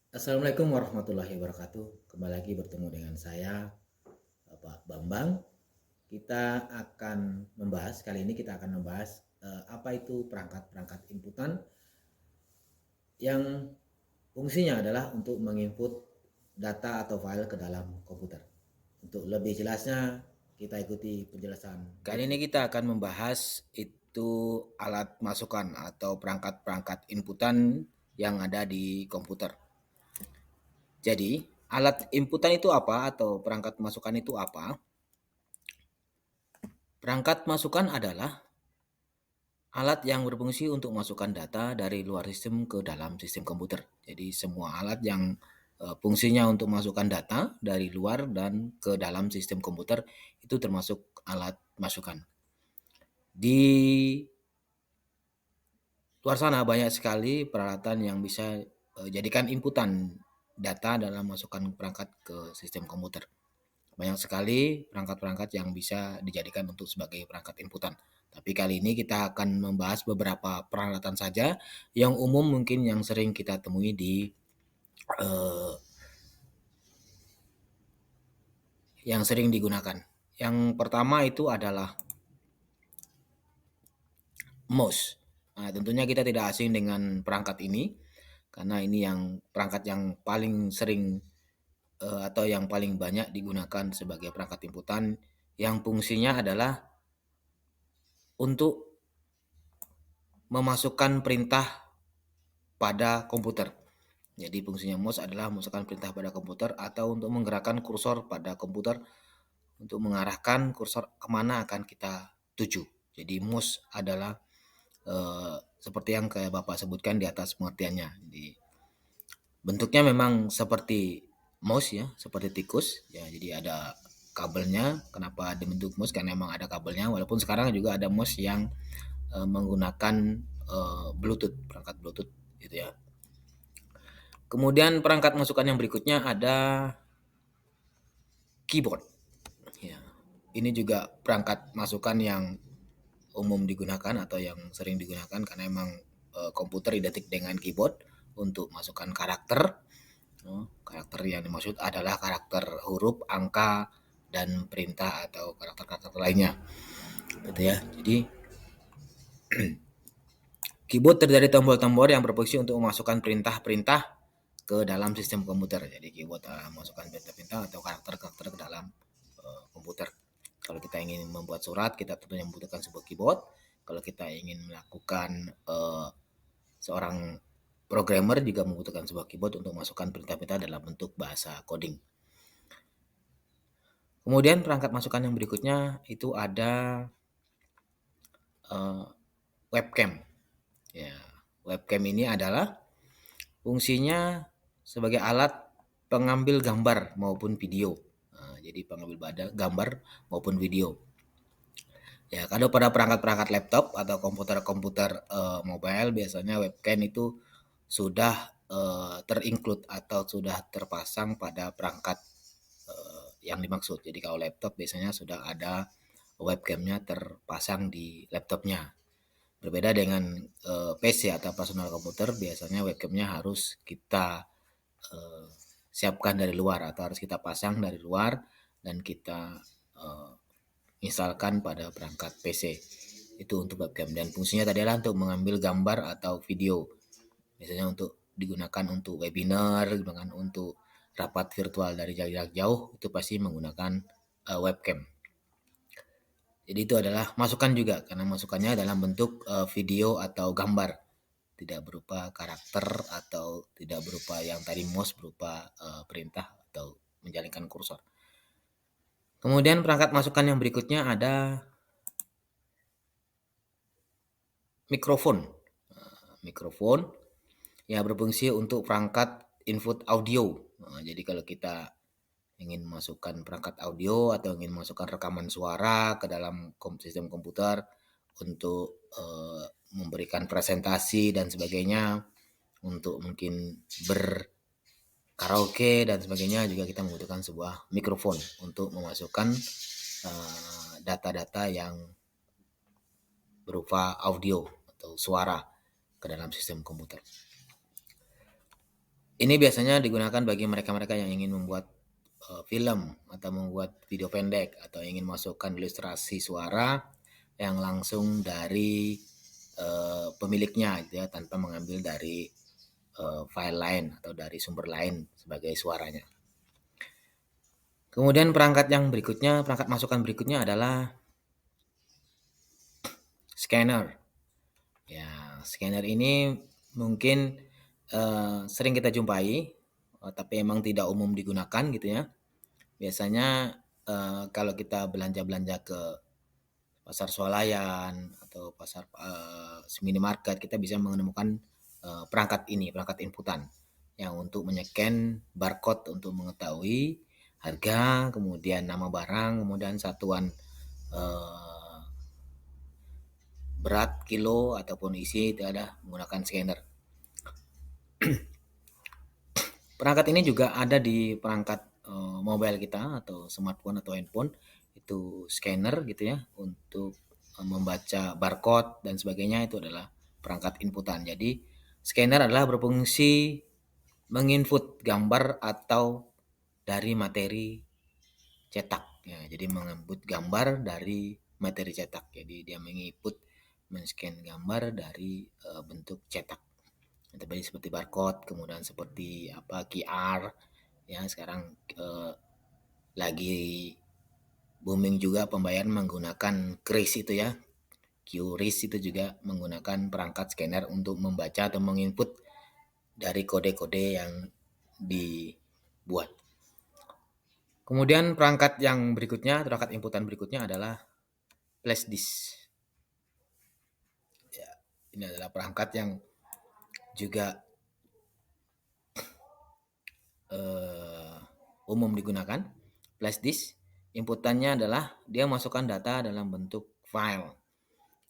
Assalamualaikum warahmatullahi wabarakatuh. Kembali lagi bertemu dengan saya, Bapak Bambang. Kita akan membahas, kali ini kita akan membahas apa itu perangkat-perangkat inputan yang fungsinya adalah untuk menginput data atau file ke dalam komputer. Untuk lebih jelasnya, kita ikuti penjelasan. Kali ini kita akan membahas itu alat masukan atau perangkat-perangkat inputan yang ada di komputer. Jadi, alat inputan itu apa atau perangkat masukan itu apa? Perangkat masukan adalah alat yang berfungsi untuk masukkan data dari luar sistem ke dalam sistem komputer. Jadi semua alat yang fungsinya untuk masukkan data dari luar dan ke dalam sistem komputer itu termasuk alat masukan. Di luar sana banyak sekali peralatan yang bisa jadikan inputan data dalam masukkan perangkat ke sistem komputer. Banyak sekali perangkat-perangkat yang bisa dijadikan untuk sebagai perangkat inputan. Tapi kali ini kita akan membahas beberapa peralatan saja yang umum mungkin yang sering kita temui di eh, yang sering digunakan. Yang pertama itu adalah mouse. Nah, tentunya kita tidak asing dengan perangkat ini karena ini yang perangkat yang paling sering atau yang paling banyak digunakan sebagai perangkat inputan yang fungsinya adalah untuk memasukkan perintah pada komputer. Jadi fungsinya mouse adalah memasukkan perintah pada komputer atau untuk menggerakkan kursor pada komputer untuk mengarahkan kursor kemana akan kita tuju. Jadi mouse adalah seperti yang kayak Bapak sebutkan di atas pengertiannya. Jadi bentuknya memang seperti mouse ya, seperti tikus ya. Jadi ada kabelnya. Kenapa dibentuk mouse? Karena memang ada kabelnya. Walaupun sekarang juga ada mouse yang menggunakan Bluetooth, perangkat Bluetooth gitu ya. Kemudian perangkat masukan yang berikutnya ada keyboard. Ya, ini juga perangkat masukan yang umum digunakan atau yang sering digunakan karena memang komputer identik dengan keyboard untuk masukkan karakter. Karakter yang dimaksud adalah karakter huruf, angka, dan perintah atau karakter-karakter lainnya. Gitu ya. Jadi keyboard terdiri dari tombol-tombol yang berfungsi untuk memasukkan perintah-perintah ke dalam sistem komputer. Jadi keyboard masukkan perintah-perintah atau karakter-karakter ke dalam komputer. Kalau kita ingin membuat surat, kita tentunya membutuhkan sebuah keyboard. Kalau kita ingin melakukan seorang programmer juga membutuhkan sebuah keyboard untuk masukkan perintah-perintah dalam bentuk bahasa coding. Kemudian perangkat masukan yang berikutnya itu ada webcam. Ya, webcam ini adalah fungsinya sebagai alat pengambil gambar maupun video. Jadi pengambil gambar maupun video. Ya, kalau pada perangkat-perangkat laptop atau komputer-komputer mobile biasanya webcam itu sudah terinclude atau sudah terpasang pada perangkat yang dimaksud. Jadi kalau laptop biasanya sudah ada webcamnya terpasang di laptopnya. Berbeda dengan PC atau personal komputer, biasanya webcamnya harus kita siapkan dari luar atau harus kita pasang dari luar dan kita instalkan pada perangkat PC. Itu untuk webcam dan fungsinya tadi adalah untuk mengambil gambar atau video. Biasanya untuk digunakan untuk webinar, digunakan untuk rapat virtual dari jarak jauh itu pasti menggunakan webcam. Jadi itu adalah masukan juga karena masukannya dalam bentuk video atau gambar, tidak berupa karakter atau tidak berupa yang tadi mouse berupa perintah atau menjalankan kursor. Kemudian perangkat masukan yang berikutnya ada mikrofon. Mikrofon ya berfungsi untuk perangkat input audio. Jadi kalau kita ingin masukkan perangkat audio atau ingin masukkan rekaman suara ke dalam sistem komputer untuk memberikan presentasi dan sebagainya, untuk mungkin berkaraoke dan sebagainya juga kita membutuhkan sebuah mikrofon untuk memasukkan data-data yang berupa audio atau suara ke dalam sistem komputer. Ini biasanya digunakan bagi mereka-mereka yang ingin membuat film atau membuat video pendek atau ingin masukkan ilustrasi suara yang langsung dari pemiliknya gitu ya, tanpa mengambil dari file lain atau dari sumber lain sebagai suaranya. Kemudian perangkat masukan berikutnya adalah scanner. Ya, scanner ini mungkin sering kita jumpai, tapi emang tidak umum digunakan gitu ya. Biasanya kalau kita belanja-belanja ke pasar swalayan atau pasar minimarket, kita bisa menemukan perangkat ini, perangkat inputan yang untuk menyeken barcode untuk mengetahui harga, kemudian nama barang, kemudian satuan berat, kilo ataupun isi itu ada menggunakan scanner. Perangkat ini juga ada di perangkat mobile kita atau smartphone atau handphone, itu scanner gitu ya, untuk membaca barcode dan sebagainya, itu adalah perangkat inputan. Jadi scanner adalah berfungsi menginput gambar atau dari materi cetak ya, jadi menginput gambar dari materi cetak. Jadi dia men-scan gambar dari bentuk cetak. Tadi seperti barcode, kemudian seperti QR ya, sekarang lagi booming juga pembayaran menggunakan QRIS itu ya. QRIS itu juga menggunakan perangkat scanner untuk membaca atau menginput dari kode-kode yang dibuat. Kemudian perangkat inputan berikutnya adalah flash disk. Ya, ini adalah perangkat yang juga umum digunakan. Flash disk, inputannya adalah dia masukkan data dalam bentuk file.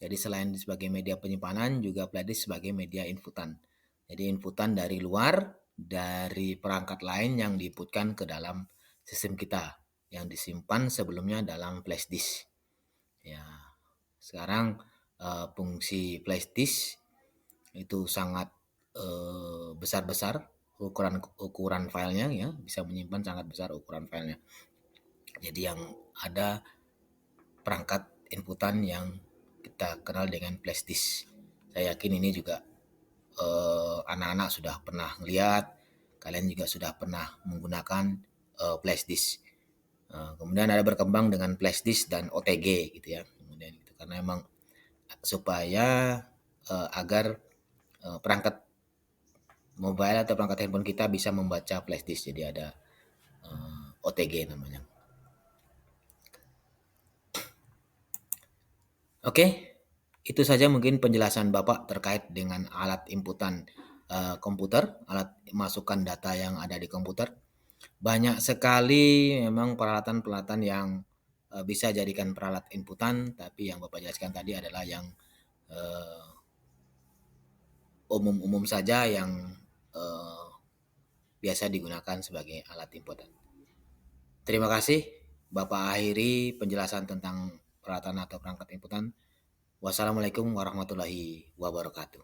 Jadi selain sebagai media penyimpanan, juga flash disk sebagai media inputan. Jadi inputan dari luar, dari perangkat lain yang diinputkan ke dalam sistem kita, yang disimpan sebelumnya dalam flash disk. Ya, sekarang fungsi flash disk itu sangat besar-besar ukuran filenya ya, bisa menyimpan sangat besar ukuran filenya. Jadi yang ada perangkat inputan yang kita kenal dengan flash disk. Saya yakin ini juga anak-anak sudah pernah lihat, kalian juga sudah pernah menggunakan flash disk. Kemudian ada berkembang dengan flash disk dan OTG gitu ya. Kemudian gitu, karena emang supaya agar perangkat mobile atau perangkat handphone kita bisa membaca flash disk. Jadi ada OTG namanya. Oke, itu saja mungkin penjelasan Bapak terkait dengan alat inputan komputer, alat masukan data yang ada di komputer. Banyak sekali memang peralatan-peralatan yang bisa jadikan peralat inputan, tapi yang Bapak jelaskan tadi adalah yang umum-umum saja yang biasa digunakan sebagai alat inputan. Terima kasih Bapak akhiri penjelasan tentang peralatan atau perangkat inputan. Wassalamualaikum warahmatullahi wabarakatuh.